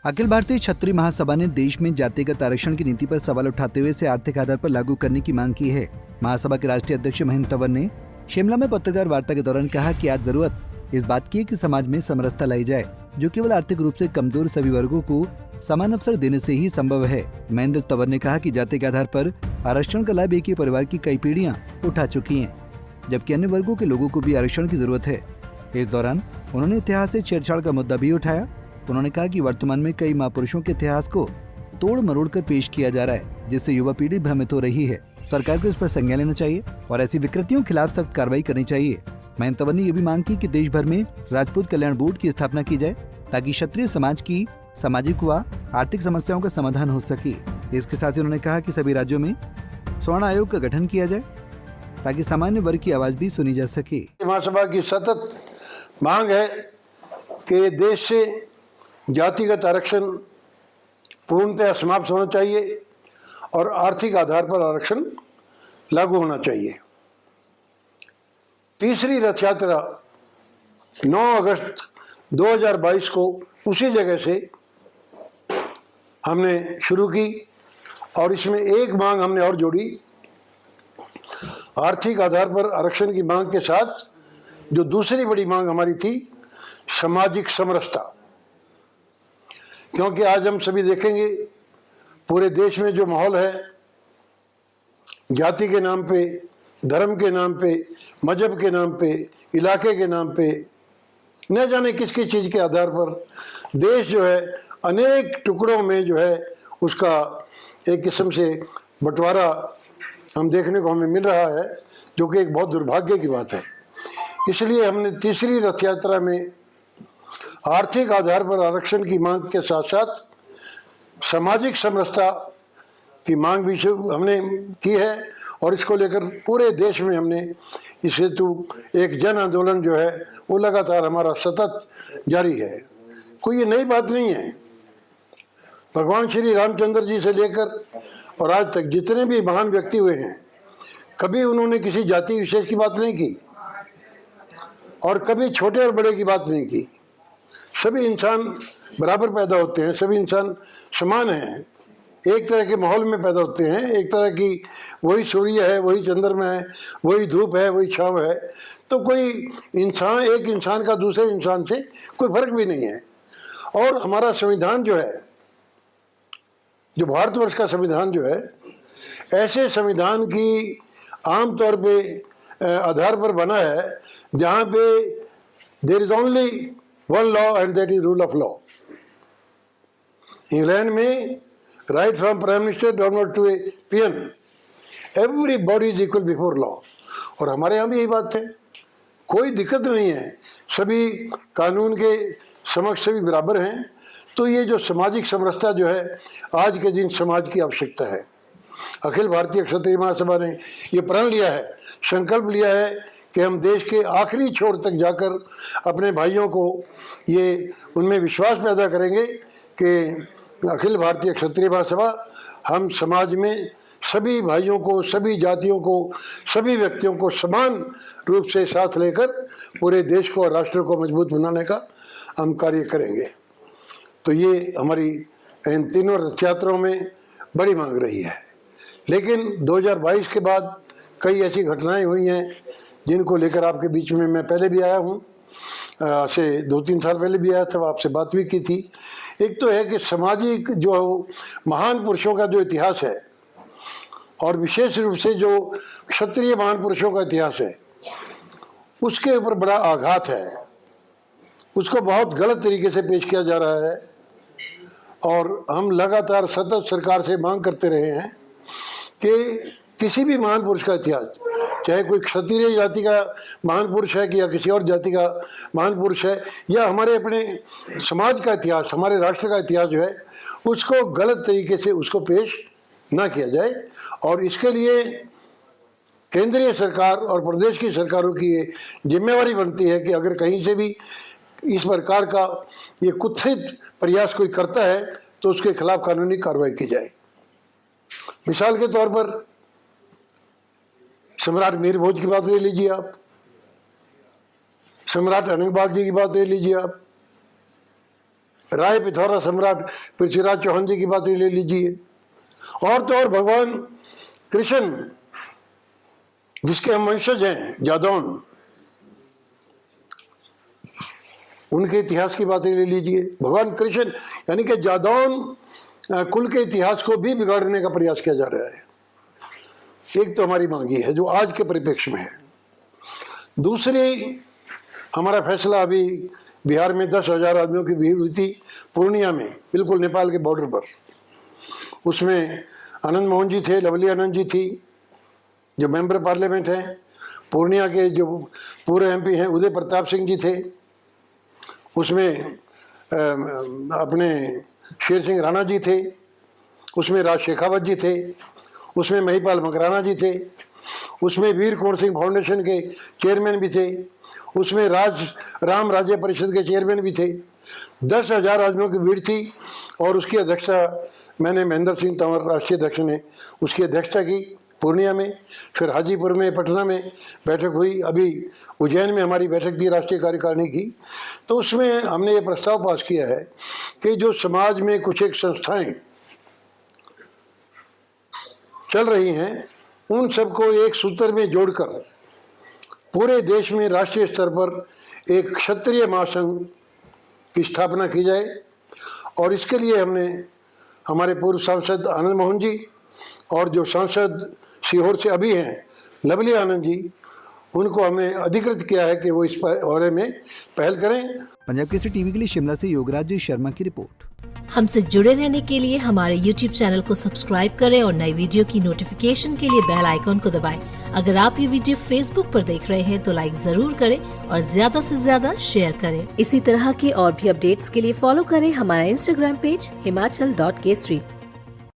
अखिल भारतीय क्षत्रिय महासभा ने देश में जातिगत आरक्षण की नीति पर सवाल उठाते हुए इसे आर्थिक आधार पर लागू करने की मांग की है। महासभा के राष्ट्रीय अध्यक्ष महेंद्र तंवर ने शिमला में पत्रकार वार्ता के दौरान कहा कि आज जरूरत इस बात की है कि समाज में समरसता लाई जाए, जो केवल आर्थिक रूप से कमजोर सभी वर्गों को समान अवसर देने से ही संभव है। महेंद्र तंवर ने कहा कि जाति के आधार पर आरक्षण का लाभ एक ही परिवार की कई पीढ़ियां उठा चुकी हैं, जबकि अन्य वर्गों के लोगों को भी आरक्षण की जरूरत है। इस दौरान उन्होंने इतिहास से छेड़छाड़ का मुद्दा भी उठाया। उन्होंने कहा कि वर्तमान में कई महापुरुषों के इतिहास को तोड़ मरोड़ कर पेश किया जा रहा है, जिससे युवा पीढ़ी भ्रमित हो रही है। सरकार को इस पर संज्ञान लेना चाहिए और ऐसी विकृतियों के खिलाफ सख्त कार्रवाई करनी चाहिए। महेंद्र तंवर ने यह भी मांग की कि देश भर में राजपूत कल्याण बोर्ड की स्थापना की जाए, ताकि क्षत्रिय समाज की सामाजिक व आर्थिक समस्याओं का समाधान हो सके। इसके साथ ही उन्होंने कहा कि सभी राज्यों में स्वर्ण आयोग का गठन किया जाए, ताकि सामान्य वर्ग की आवाज भी सुनी जा सके। महासभा की सतत मांग है कि देश से जातिगत आरक्षण पूर्णतः समाप्त होना चाहिए और आर्थिक आधार पर आरक्षण लागू होना चाहिए। तीसरी रथ यात्रा 9 अगस्त 2022 को उसी जगह से हमने शुरू की और इसमें एक मांग हमने और जोड़ी। आर्थिक आधार पर आरक्षण की मांग के साथ जो दूसरी बड़ी मांग हमारी थी, सामाजिक समरसता। क्योंकि आज हम सभी देखेंगे पूरे देश में जो माहौल है, जाति के नाम पे, धर्म के नाम पे, मजहब के नाम पे, इलाके के नाम पे, न जाने किस किस चीज़ के आधार पर देश जो है अनेक टुकड़ों में जो है उसका एक किस्म से बंटवारा हम देखने को हमें मिल रहा है, जो कि एक बहुत दुर्भाग्य की बात है। इसलिए हमने तीसरी रथ यात्रा में आर्थिक आधार पर आरक्षण की मांग के साथ साथ सामाजिक समरसता की मांग भी हमने की है और इसको लेकर पूरे देश में हमने इस हेतु एक जन आंदोलन जो है वो लगातार हमारा सतत जारी है। कोई ये नई बात नहीं है। भगवान श्री रामचंद्र जी से लेकर और आज तक जितने भी महान व्यक्ति हुए हैं, कभी उन्होंने किसी जाति विशेष की बात नहीं की और कभी छोटे और बड़े की बात नहीं की। सभी इंसान बराबर पैदा होते हैं, सभी इंसान समान हैं, एक तरह के माहौल में पैदा होते हैं, एक तरह की वही सूर्य है, वही चंद्रमा है, वही धूप है, वही छांव है। तो कोई इंसान, एक इंसान का दूसरे इंसान से कोई फर्क भी नहीं है। और हमारा संविधान जो है, जो भारतवर्ष का संविधान जो है, ऐसे संविधान की आमतौर पे आधार पर बना है जहाँ पे there is only one law and that is rule of law. England में right from prime minister downward to a PM, everybody is equal before law. और हमारे यहाँ भी यही बात है, कोई दिक्कत नहीं है, सभी कानून के समक्ष सभी बराबर हैं। तो ये जो सामाजिक समरसता जो है आज के दिन समाज की आवश्यकता है। अखिल भारतीय क्षत्रिय महासभा ने ये प्रण लिया है, संकल्प लिया है कि हम देश के आखिरी छोर तक जाकर अपने भाइयों को ये उनमें विश्वास पैदा करेंगे कि अखिल भारतीय क्षत्रिय महासभा हम समाज में सभी भाइयों को, सभी जातियों को, सभी व्यक्तियों को समान रूप से साथ लेकर पूरे देश को और राष्ट्र को मजबूत बनाने का हम कार्य करेंगे। तो ये हमारी इन तीनों रथ यात्राओं में बड़ी मांग रही है। लेकिन 2022 के बाद कई ऐसी घटनाएं हुई हैं जिनको लेकर आपके बीच में मैं पहले भी आया हूँ, से 2-3 साल पहले भी आया था, आपसे बात भी की थी। एक तो है कि सामाजिक जो महान पुरुषों का जो इतिहास है और विशेष रूप से जो क्षत्रिय महान पुरुषों का इतिहास है, उसके ऊपर बड़ा आघात है। उसको बहुत गलत तरीके से पेश किया जा रहा है और हम लगातार सतत सरकार से मांग करते रहे हैं कि किसी भी महान पुरुष का इतिहास, चाहे कोई क्षत्रिय जाति का महान पुरुष है कि या किसी और जाति का महान पुरुष है, या हमारे अपने समाज का इतिहास, हमारे राष्ट्र का इतिहास जो है, उसको गलत तरीके से उसको पेश ना किया जाए। और इसके लिए केंद्रीय सरकार और प्रदेश की सरकारों की ये जिम्मेवारी बनती है कि अगर कहीं से भी इस प्रकार का ये कुत्सित प्रयास कोई करता है तो उसके खिलाफ कानूनी कार्रवाई की जाए। मिसाल के तौर पर सम्राट मीर भोज की बात ले लीजिए आप, सम्राट औरंगजेब जी की बात ले लीजिए आप, राय पिथौरा सम्राट पृथ्वीराज चौहान जी की बात ले लीजिए, और तो और भगवान कृष्ण जिसके हम वंशज हैं, जादौन, उनके इतिहास की बात ले लीजिए। भगवान कृष्ण यानी कि जादौन कुल के इतिहास को भी बिगाड़ने का प्रयास किया जा रहा है। एक तो हमारी मांगी है जो आज के परिप्रेक्ष्य में है। दूसरी, हमारा फैसला अभी बिहार में 10,000 आदमियों की भीड़ हुई थी पूर्णिया में, बिल्कुल नेपाल के बॉर्डर पर। उसमें आनंद मोहन जी थे, लवली आनंद जी थी जो मेंबर पार्लियामेंट हैं, पूर्णिया के जो पूरे एमपी हैं उदय प्रताप सिंह जी थे, उसमें अपने शेर सिंह राणा जी थे, उसमें राज शेखावत जी थे, उसमें महिपाल मकराना जी थे, उसमें वीर कुंवर सिंह फाउंडेशन के चेयरमैन भी थे, उसमें राम राज्य परिषद के चेयरमैन भी थे। 10,000 आदमियों की भीड़ थी और उसकी अध्यक्षता मैंने महेंद्र सिंह तंवर राष्ट्रीय अध्यक्ष ने उसकी अध्यक्षता की पूर्णिया में। फिर हाजीपुर में, पटना में बैठक हुई, अभी उज्जैन में हमारी बैठक थी राष्ट्रीय कार्यकारिणी की। तो उसमें हमने ये प्रस्ताव पास किया है कि जो समाज में कुछ एक संस्थाएं चल रही हैं उन सबको एक सूत्र में जोड़कर पूरे देश में राष्ट्रीय स्तर पर एक क्षत्रिय महासंघ की स्थापना की जाए। और इसके लिए हमने हमारे पूर्व सांसद आनंद मोहन जी और जो सांसद सीहोर से अभी हैं लवली आनंद जी, उनको हमने अधिकृत किया है कि वो इस बारे में पहल करें। पंजाब केसरी टीवी के लिए शिमला से योगराज शर्मा की रिपोर्ट। हमसे जुड़े रहने के लिए हमारे YouTube चैनल को सब्सक्राइब करें और नई वीडियो की नोटिफिकेशन के लिए बेल आइकॉन को दबाएं। अगर आप ये वीडियो Facebook पर देख रहे हैं तो लाइक जरूर करें और ज्यादा से ज्यादा शेयर करें। इसी तरह के और भी अपडेट्स के लिए फॉलो करें हमारा Instagram पेज himachal.kesari।